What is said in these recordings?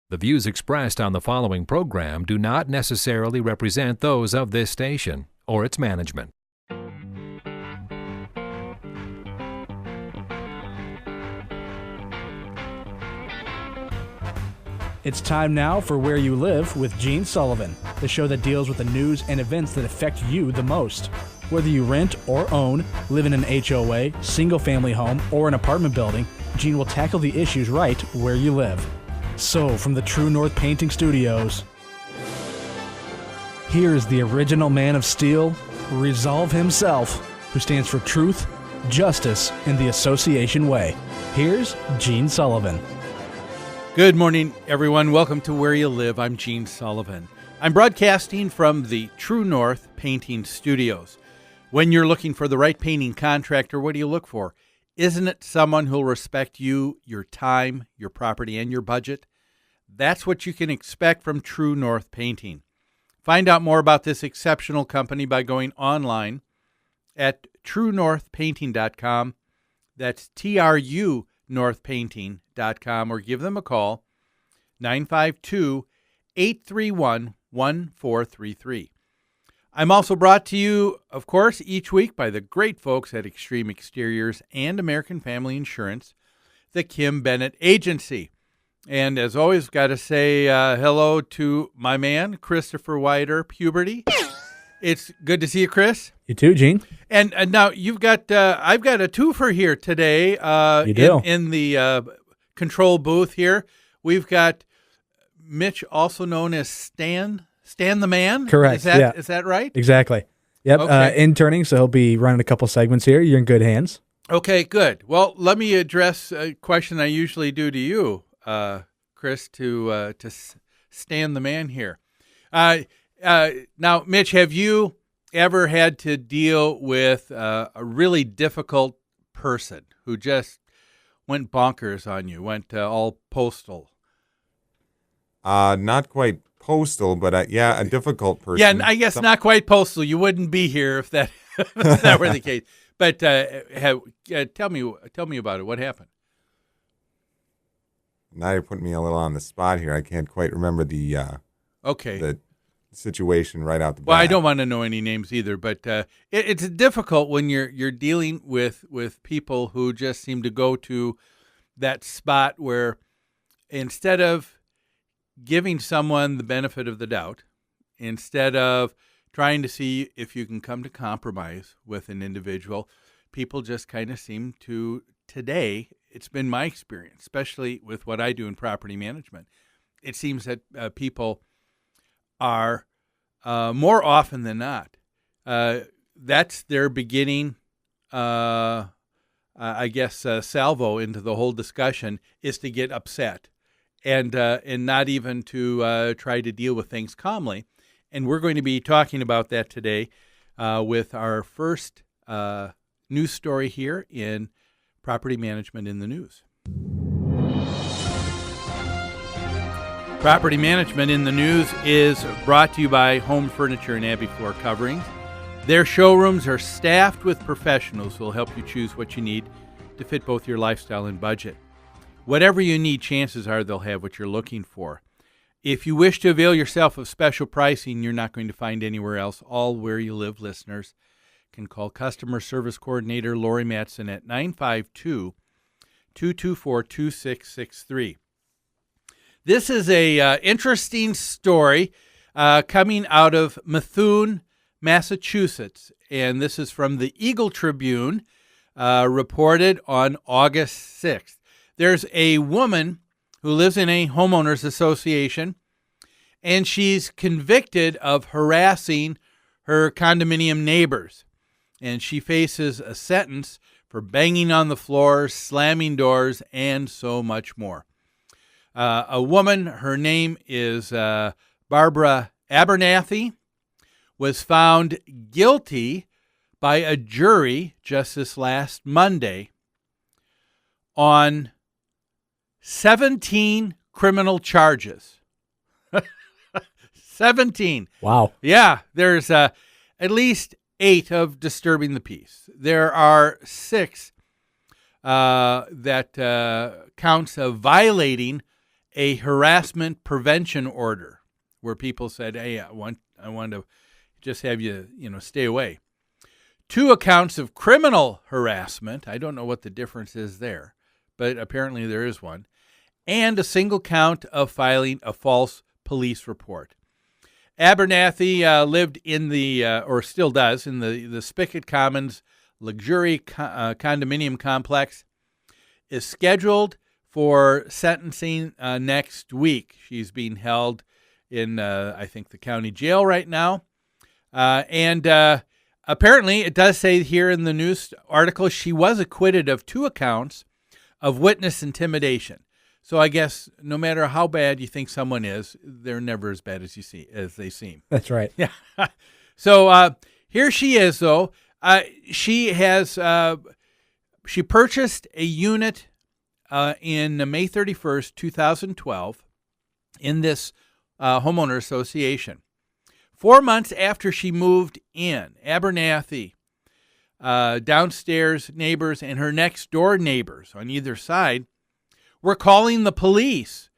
The views expressed on the following program do not necessarily represent those of this station or its management. It's time now for Where You Live with Gene Sullivan, the show that deals with the news and events that affect you the most. Whether you rent or own, live in an HOA, single-family home, or an apartment building, Gene will tackle the issues right where you live. So, from the True North Painting Studios, here's the original man of steel, Resolve himself, who stands for truth, justice, and the association way. Here's Gene Sullivan. Good morning, everyone. Welcome to Where You Live. I'm Gene Sullivan. I'm broadcasting from the True North Painting Studios. When you're looking for the right painting contractor, what do you look for? Isn't it someone who'll respect you, your time, your property, and your budget? That's what you can expect from True North Painting. Find out more about this exceptional company by going online at truenorthpainting.com. That's trunorthpainting.com, or give them a call, 952-831-1433. I'm also brought to you, of course, each week by the great folks at Extreme Exteriors and American Family Insurance, the Kim Bennett Agency. And as always, got to say hello to my man, Christopher Wider, Puberty. It's good to see you, Chris. You too, Gene. And now you've got, I've got a twofer here today. You do. In the control booth here. We've got Mitch, also known as Stan the Man? Correct. Is that right? Exactly. Yep. Okay. Interning, so he'll be running a couple segments here. You're in good hands. Okay, good. Well, let me address a question I usually do to you, Chris, to Stan the Man here. Now, Mitch, have you ever had to deal with a really difficult person who just went bonkers on you, went all postal? Not quite postal, but a difficult person. Yeah, I guess not quite postal. You wouldn't be here if that if that were the case. But tell me about it. What happened? Now you're putting me a little on the spot here. I can't quite remember the situation right out the bat. Well, I don't want to know any names either, but it's difficult when you're dealing with people who just seem to go to that spot where instead of giving someone the benefit of the doubt, instead of trying to see if you can come to compromise with an individual, people just kind of seem to, today, it's been my experience, especially with what I do in property management, it seems that people are, more often than not, that's their beginning, salvo into the whole discussion, is to get upset. And not even to try to deal with things calmly. And we're going to be talking about that today with our first news story here in Property Management in the News. Property Management in the News is brought to you by Home Furniture and Abbey Floor Coverings. Their showrooms are staffed with professionals who will help you choose what you need to fit both your lifestyle and budget. Whatever you need, chances are they'll have what you're looking for. If you wish to avail yourself of special pricing you're not going to find anywhere else, all Where You Live listeners can call Customer Service Coordinator Lori Matson at 952-224-2663. This is a interesting story coming out of Methuen, Massachusetts, and this is from the Eagle Tribune, reported on August 6th. There's a woman who lives in a homeowners association, and she's convicted of harassing her condominium neighbors. And she faces a sentence for banging on the floor, slamming doors, and so much more. A woman, her name is Barbara Abernathy, was found guilty by a jury just this last Monday on 17 criminal charges. 17. Wow. Yeah, there's at least 8 of disturbing the peace. There are 6 that counts of violating a harassment prevention order where people said, hey, I want to just have you, stay away. 2 accounts of criminal harassment. I don't know what the difference is there, but apparently there is one. And a single count of filing a false police report. Abernathy lived in or still does, in the Spigot Commons luxury condominium complex, is scheduled for sentencing next week. She's being held in, I think, the county jail right now. And apparently, it does say here in the news article, she was acquitted of 2 accounts of witness intimidation. So I guess no matter how bad you think someone is, they're never as bad as they seem. That's right. Yeah. So here she is, though. She purchased a unit in May 31st, 2012, in this homeowner association. 4 months after she moved in, Abernathy, downstairs neighbors, and her next door neighbors on either side were calling the police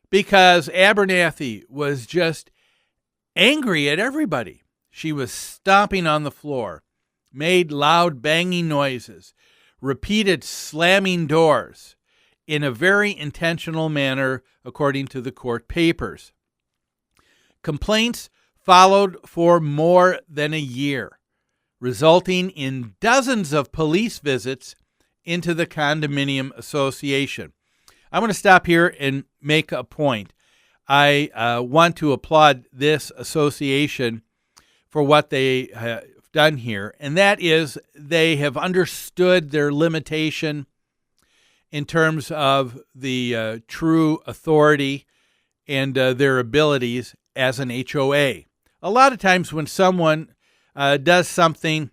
because Abernathy was just angry at everybody. She was stomping on the floor, made loud banging noises, repeated slamming doors in a very intentional manner, according to the court papers. Complaints followed for more than a year, resulting in dozens of police visits into the condominium association. I'm going to stop here and make a point. I want to applaud this association for what they have done here, and that is they have understood their limitation in terms of the true authority and their abilities as an HOA. A lot of times when someone does something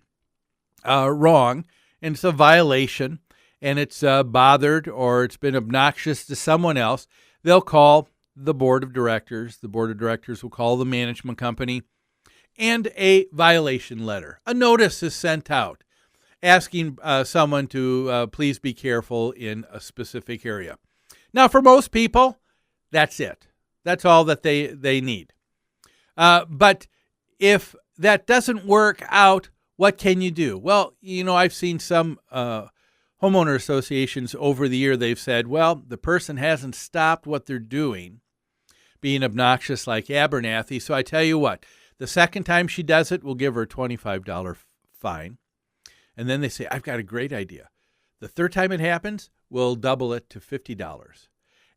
wrong and it's a violation and it's bothered or it's been obnoxious to someone else, they'll call the board of directors. The board of directors will call the management company, and a violation letter. A notice is sent out asking someone to please be careful in a specific area. Now, for most people, that's it. That's all that they need. But if that doesn't work out, what can you do? Well, I've seen some homeowner associations over the year, they've said, well, the person hasn't stopped what they're doing, being obnoxious like Abernathy. So I tell you what, the second time she does it, we'll give her a $25 fine. And then they say, I've got a great idea. The third time it happens, we'll double it to $50.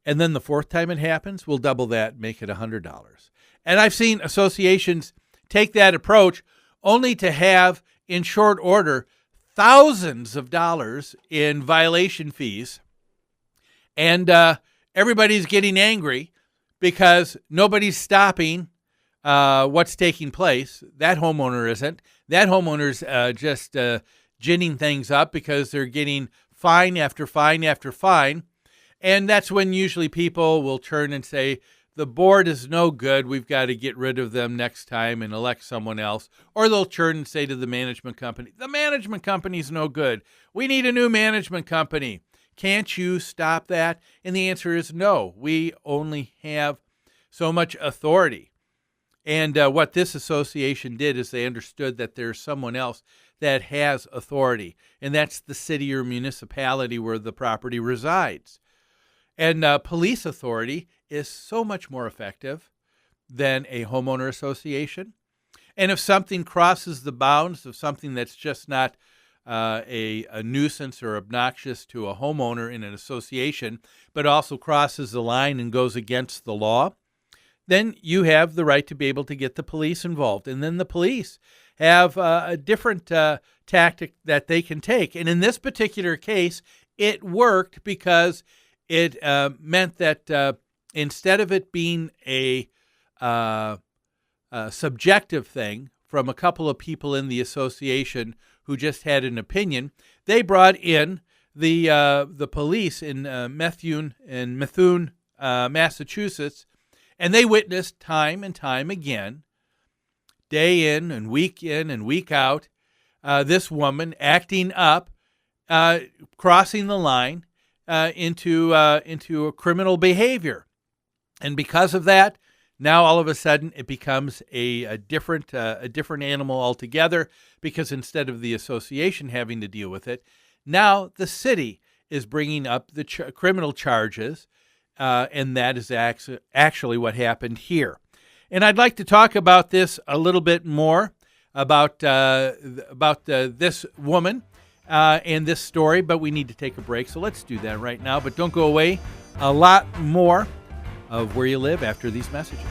And then the fourth time it happens, we'll double that, make it $100. And I've seen associations take that approach only to have, in short order, thousands of dollars in violation fees. And everybody's getting angry because nobody's stopping what's taking place. That homeowner isn't. That homeowner's just ginning things up because they're getting fine after fine after fine. And that's when usually people will turn and say, the board is no good. We've got to get rid of them next time and elect someone else. Or they'll turn and say to the management company, the management company's no good. We need a new management company. Can't you stop that? And the answer is no. We only have so much authority. And what this association did is they understood that there's someone else that has authority, and that's the city or municipality where the property resides. And police authority is so much more effective than a homeowner association. And if something crosses the bounds of something that's just not a nuisance or obnoxious to a homeowner in an association, but also crosses the line and goes against the law, then you have the right to be able to get the police involved. And then the police have a different tactic that they can take. And in this particular case, it worked because it meant that instead of it being a subjective thing from a couple of people in the association who just had an opinion, they brought in the police in Methuen, Massachusetts, and they witnessed time and time again, day in and week out, this woman acting up, crossing the line into a criminal behavior. And because of that, now all of a sudden it becomes a different animal altogether, because instead of the association having to deal with it, now the city is bringing up the criminal charges, and that is actually what happened here. And I'd like to talk about this a little bit more, about this woman and this story, but we need to take a break, so let's do that right now. But don't go away. A lot more of Where You Live after these messages.